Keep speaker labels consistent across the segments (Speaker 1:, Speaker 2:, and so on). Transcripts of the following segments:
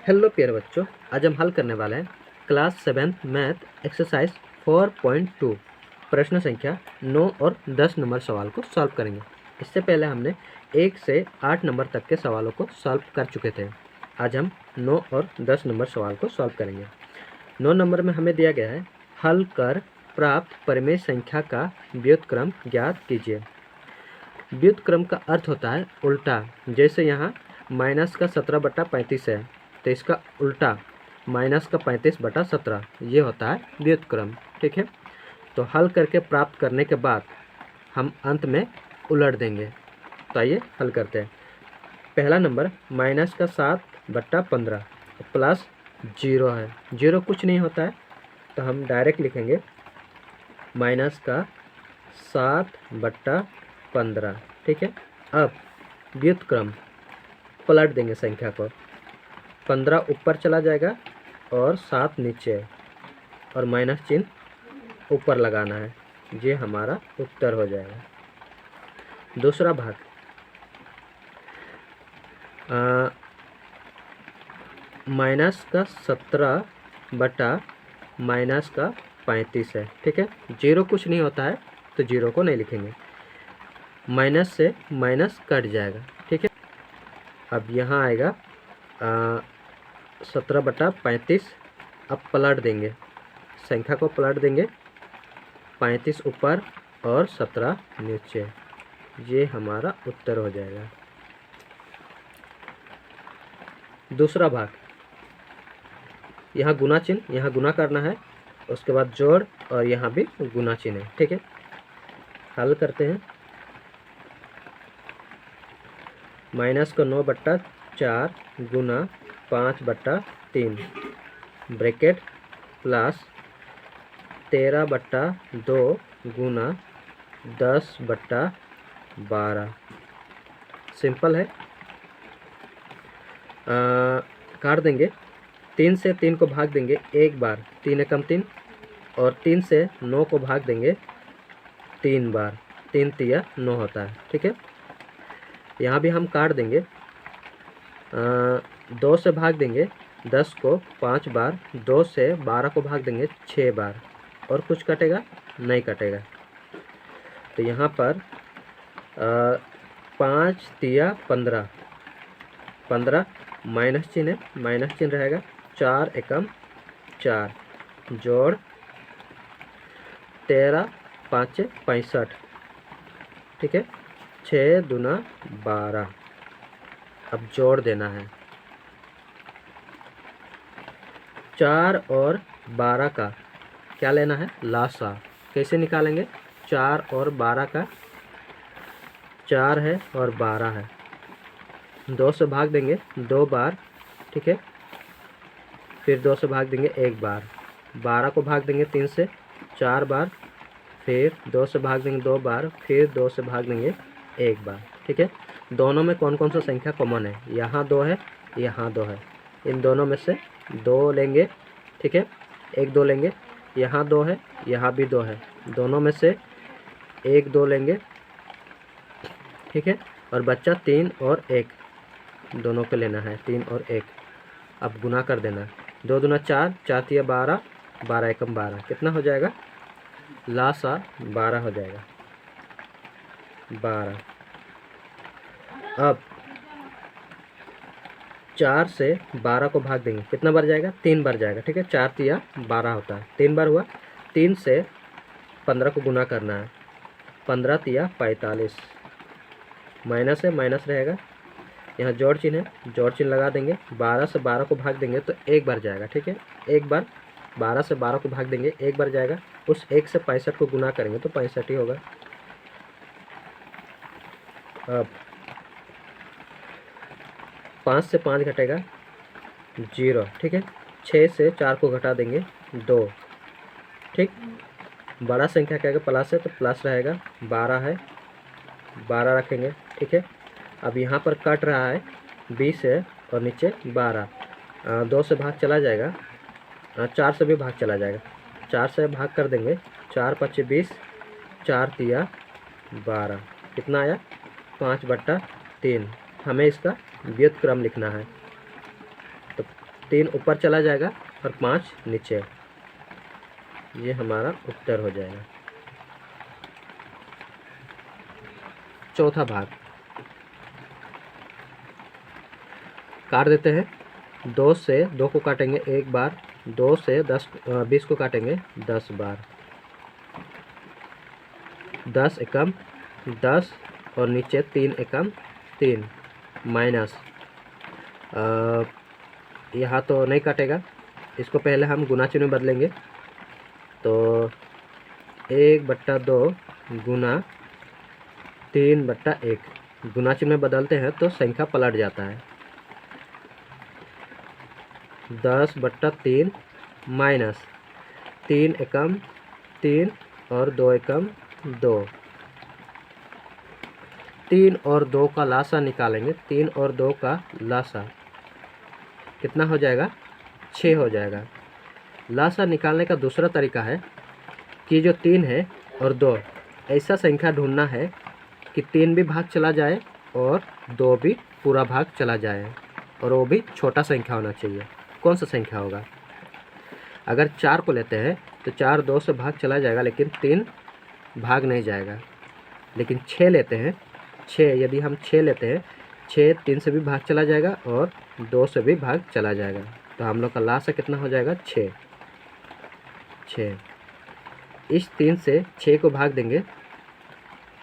Speaker 1: Hello प्यारे बच्चों, आज हम हल करने वाले हैं क्लास 7 मैथ एक्सरसाइज 4.2 प्रश्न संख्या 9 और 10 नंबर सवाल को सॉल्व करेंगे। इससे पहले हमने 1 से 8 नंबर तक के सवालों को सॉल्व कर चुके थे। आज हम 9 और 10 नंबर सवाल को सॉल्व करेंगे। 9 नंबर में हमें दिया गया है हल कर प्राप्त परिमेय संख्या का व्युत्क्रम ज्ञात कीजिए। व्युत्क्रम का अर्थ होता है उल्टा। जैसे यहाँ माइनस का 17/35 है तो इसका उल्टा माइनस का 35/17 ये होता है व्युत्क्रम। ठीक है, तो हल करके प्राप्त करने के बाद हम अंत में उलट देंगे। तो आइए हल करते हैं। पहला नंबर माइनस का 7/15 प्लस 0 है। 0 कुछ नहीं होता है तो हम डायरेक्ट लिखेंगे माइनस का 7/15। ठीक है, अब व्युत्क्रम पलट देंगे संख्या को। 15 ऊपर चला जाएगा और 7 नीचे और माइनस चिन्ह ऊपर लगाना है। ये हमारा उत्तर हो जाएगा। दूसरा भाग माइनस का 17 बटा माइनस का 35 है। ठीक है, 0 कुछ नहीं होता है तो 0 को नहीं लिखेंगे, माइनस से माइनस कट जाएगा। ठीक है, अब यहाँ आएगा 17/35। अब पलट देंगे, संख्या को पलट देंगे, 35 ऊपर और 17 नीचे। ये हमारा उत्तर हो जाएगा। दूसरा भाग, यहाँ गुना चिन्ह, यहाँ गुना करना है, उसके बाद जोड़ और यहाँ भी गुना चिन्ह है। ठीक है, हल करते हैं। माइनस का 9/4 गुना 5/3 ब्रैकेट प्लस 13/2 गुना 10/12। सिंपल है, काट देंगे। 3 से 3 को भाग देंगे एक बार, 3 एकम 3, और 3 से 9 को भाग देंगे 3 बार, 3 तिया 9 होता है। ठीक है, यहाँ भी हम काट देंगे। 2 से भाग देंगे 10 को 5 बार, 2 से 12 को भाग देंगे 6 बार, और कुछ कटेगा नहीं कटेगा। तो यहाँ पर 5 तिया 15, 15 माइनस चिन्ह है, माइनस चिन्ह रहेगा। 4 एकम 4 जोड़ 13 5 65। ठीक है, 6 दूना 12। अब जोड़ देना है। 4 और 12 का क्या लेना है, लासा। कैसे निकालेंगे? 4 और 12 का, 4 है और 12 है, 2 से भाग देंगे 2 बार। ठीक है, फिर 2 से भाग देंगे 1 बार, 12 को भाग देंगे 3 से 4 बार, फिर 2 से भाग देंगे 2 बार, फिर 2 से भाग देंगे 1 बार। ठीक है, दोनों में कौन कौन सा संख्या कॉमन है? यहाँ 2 है, यहाँ 2 है, इन दोनों में से 2 लेंगे। ठीक है, 1 2 लेंगे, यहाँ 2 है, यहाँ भी 2 है, दोनों में से 1 2 लेंगे। ठीक है, और बच्चा 3 और 1 दोनों को लेना है, 3 और 1। अब गुना कर देना, 2 दूना 4, 4 तिया 12, 12 एकम 12, कितना हो जाएगा? लासा 12 हो जाएगा, 12। अब 4 से 12 को भाग देंगे, कितना बार जाएगा? 3 बार जाएगा। ठीक है, 4 तिया 12 होता है, 3 बार हुआ। 3 से 15 को गुना करना है, 15 तिया 45, माइनस है, माइनस रहेगा। यहाँ जोड़ चिन्ह है, जोड़ चिन्ह लगा देंगे। 12 से 12 को भाग देंगे तो 1 बार जाएगा। ठीक है, 1 बार, 12 से 12 को भाग देंगे 1 बार जाएगा। उस 1 से 65 को गुना करेंगे तो 65 ही होगा। अब 5 से 5 घटेगा 0। ठीक है, 6 से 4 को घटा देंगे 2। ठीक, बड़ा संख्या क्या है, प्लस है तो प्लस रहेगा, 12 है, 12 रखेंगे। ठीक है, अब यहाँ पर कट रहा है 20 है और नीचे 12, 2 से भाग चला जाएगा, 4 से भी भाग चला जाएगा, 4 से भाग कर देंगे, 4 5 20, 4 तिया 12, कितना आया? 5/3। हमें इसका व्युत्क्रम लिखना है, तो 3 ऊपर चला जाएगा और 5 नीचे। ये हमारा उत्तर हो जाएगा। चौथा भाग काट देते हैं। 2 से 2 को काटेंगे 1 बार, 2 से 20 को काटेंगे 10 बार। 10 एकम 10 और नीचे 3 एकम 3 माइनस, यहाँ तो नहीं काटेगा, इसको पहले हम गुना चिन्ह में बदलेंगे। तो 1/2 गुना 3/1, गुना चिन्ह में बदलते हैं तो संख्या पलट जाता है। 10/3 माइनस 3 एकम 3 और 2 एकम 2। 3 और 2 का लासा निकालेंगे। 3 और 2 का लासा कितना हो जाएगा? 6 हो जाएगा। लासा निकालने का दूसरा तरीका है कि जो 3 है और 2, ऐसा संख्या ढूंढना है कि 3 भी भाग चला जाए और 2 भी पूरा भाग चला जाए, और वो भी छोटा संख्या होना चाहिए। कौन सा संख्या होगा? अगर 4 को लेते हैं तो 4 2 से भाग चला जाएगा, लेकिन 3 भाग नहीं जाएगा। लेकिन 6 लेते हैं, 6 यदि हम 6 लेते हैं, 6 3 से भी भाग चला जाएगा और 2 से भी भाग चला जाएगा। तो हम लोग का लासा कितना हो जाएगा? 6। इस 3 से 6 को भाग देंगे,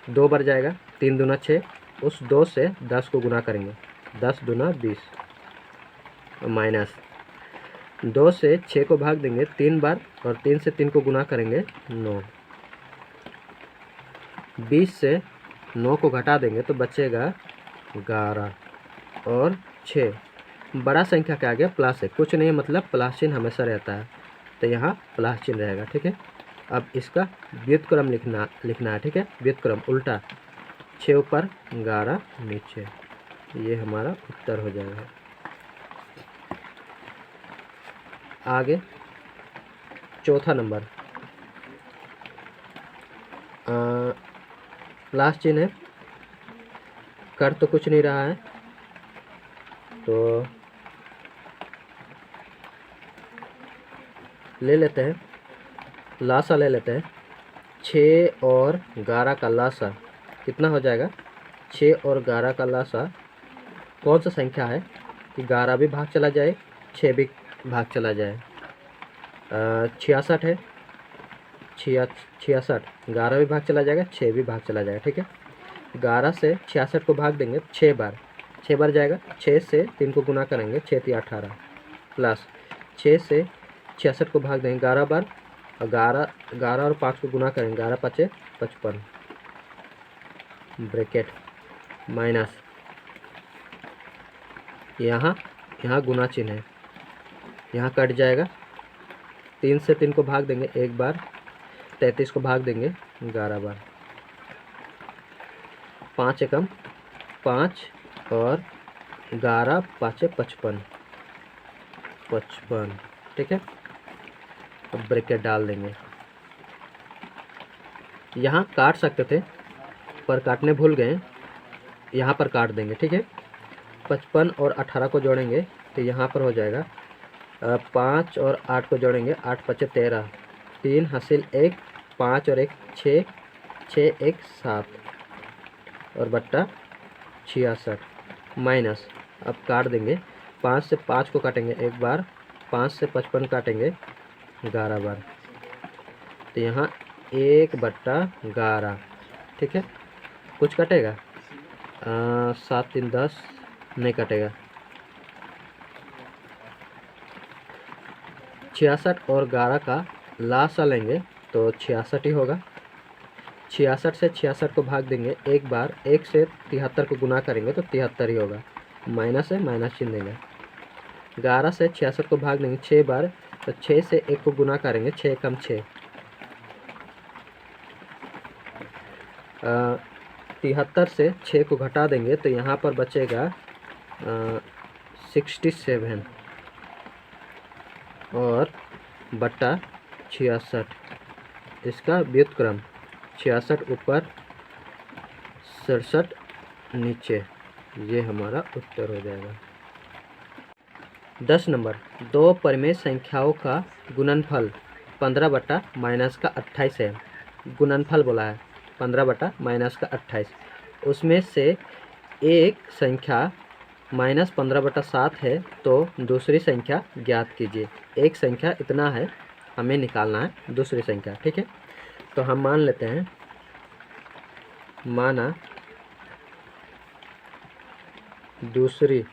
Speaker 1: 2 बार जाएगा, 3 दूना 6। उस 2 से 10 को गुना करेंगे, 10 दूना 20 माइनस 2 से 6 को भाग देंगे 3 बार और 3 से 3 को गुना करेंगे 9। 20 से 9 को घटा देंगे तो बचेगा 11 और 6। बड़ा संख्या क्या आ गया? प्लस है, कुछ नहीं मतलब प्लस चिन्ह हमेशा रहता है, तो यहाँ प्लस चिन्ह रहेगा। ठीक है, अब इसका व्युत्क्रम लिखना है। ठीक है, व्युत्क्रम उल्टा, 6 ऊपर 11 नीचे, ये हमारा उत्तर हो जाएगा। आगे चौथा नंबर, प्लस चिन्ह है, कर तो कुछ नहीं रहा है, तो ले लेते हैं, लासा ले लेते हैं। 6 और 11 का लासा कितना हो जाएगा? 6 और 11 का लासा कौन सा संख्या है कि 11 भी भाग चला जाए, 6 भी भाग चला जाए? 66 है। 66, 11 भी भाग चला जाएगा, 6 भी भाग चला जाएगा। ठीक है, 11 से 66 को भाग देंगे 6 बार, 6 बार जाएगा, 6 से 3 को गुना करेंगे, 6 3 18 प्लस 6 से 66 को भाग देंगे 11 बार, और 11 और 5 को गुना करेंगे, 11 5 55 ब्रैकेट माइनस, यहाँ गुना चिन्ह है, यहाँ कट जाएगा। 3 से 3 को भाग देंगे 1 बार, 33 को भाग देंगे 11 बार, 5 एकम 5 और 11 5 55 55। ठीक है, अब ब्रैकेट डाल देंगे। यहाँ काट सकते थे पर काटने भूल गए, यहाँ पर काट देंगे। ठीक है, 55 और 18 को जोड़ेंगे तो यहाँ पर हो जाएगा 5 और 8 को जोड़ेंगे, 8 5 13, 3 हासिल 1, 5 और 1 6, 6 1 7 और बट्टा 66 माइनस, अब काट देंगे। 5 से 5 को काटेंगे 1 बार, 5 से 55 काटेंगे 11 बार, तो यहाँ 1/11। ठीक है, कुछ कटेगा? 7 3 10 नहीं कटेगा। 66 और 11 का लासा लेंगे तो 66 ही होगा। 66 से 66 को भाग देंगे 1 बार, 1 से 73 को गुना करेंगे तो 73 ही होगा, माइनस है, माइनस चिन्ह देंगे। 11 से 66 को भाग देंगे 6 बार, तो 6 से 1 को गुना करेंगे, 6 कम 6, 73 से 6 को घटा देंगे तो यहाँ पर बचेगा 67 और बट्टा 66, इसका व्युत्क्रम 66 ऊपर 67 नीचे, ये हमारा उत्तर हो जाएगा। 10 नंबर, दो परिमेय संख्याओं का गुणनफल 15 बटा माइनस का 28 है। गुणनफल बोला है 15 बटा माइनस का 28, उसमें से एक संख्या -15/7 है, तो दूसरी संख्या ज्ञात कीजिए। एक संख्या इतना है, हमें निकालना है दूसरी संख्या। ठीक है, तो हम मान लेते हैं, माना दूसरी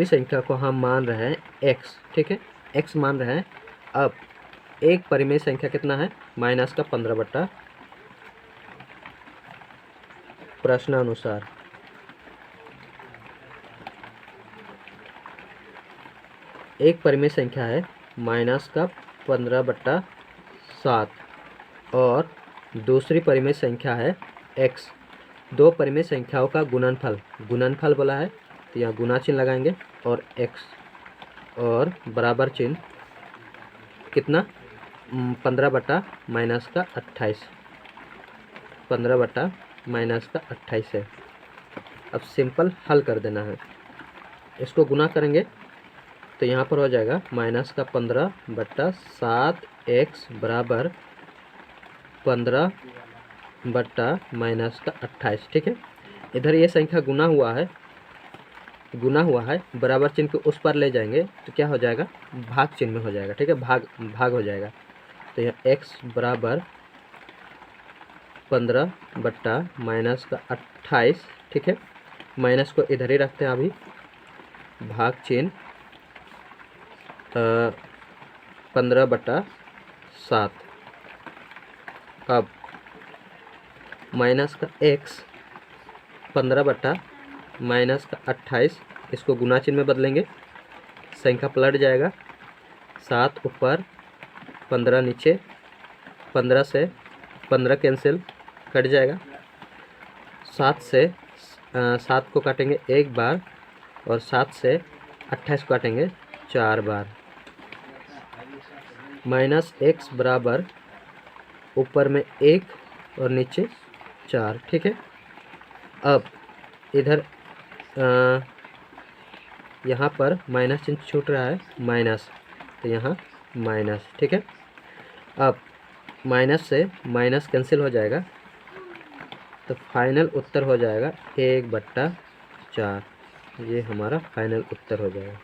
Speaker 1: संख्या को हम मान रहे हैं x। ठीक है, x मान रहे हैं। अब एक परिमेय संख्या कितना है, माइनस का 15 बटा, प्रश्नानुसार एक परिमेय संख्या है माइनस का 15/7 और दूसरी परिमेय संख्या है x। दो परिमेय संख्याओं का गुणनफल बोला है, तो यहाँ गुना चिन्ह लगाएंगे और x और बराबर चिन्ह कितना, 15 बटा माइनस का 28, 15 बटा माइनस का 28 है। अब सिंपल हल कर देना है, इसको गुना करेंगे तो यहाँ पर हो जाएगा माइनस का 15/7x बराबर 15 बटा माइनस का 28। ठीक है, इधर ये संख्या गुना हुआ है, बराबर चिन्ह को उस पर ले जाएंगे तो क्या हो जाएगा, भाग चिन्ह में हो जाएगा। ठीक है, भाग हो जाएगा, तो यह x बराबर 15 बटा माइनस का 28। ठीक है, माइनस को इधर ही रखते हैं अभी, भाग चिन्ह 15/7। अब माइनस का x 15 बटा माइनस का 28, इसको गुना चिन्ह में बदलेंगे, संख्या पलट जाएगा, 7 ऊपर 15 नीचे, 15 से 15 कैंसिल कट जाएगा, 7 से 7 को काटेंगे एक बार और 7 से 28 को काटेंगे 4 बार। माइनस x बराबर ऊपर में 1 और नीचे 4। ठीक है, अब इधर यहाँ पर माइनस चिन्ह छूट रहा है, माइनस, तो यहाँ माइनस। ठीक है, अब माइनस से माइनस कैंसिल हो जाएगा, तो फाइनल उत्तर हो जाएगा 1/4। ये हमारा फाइनल उत्तर हो जाएगा।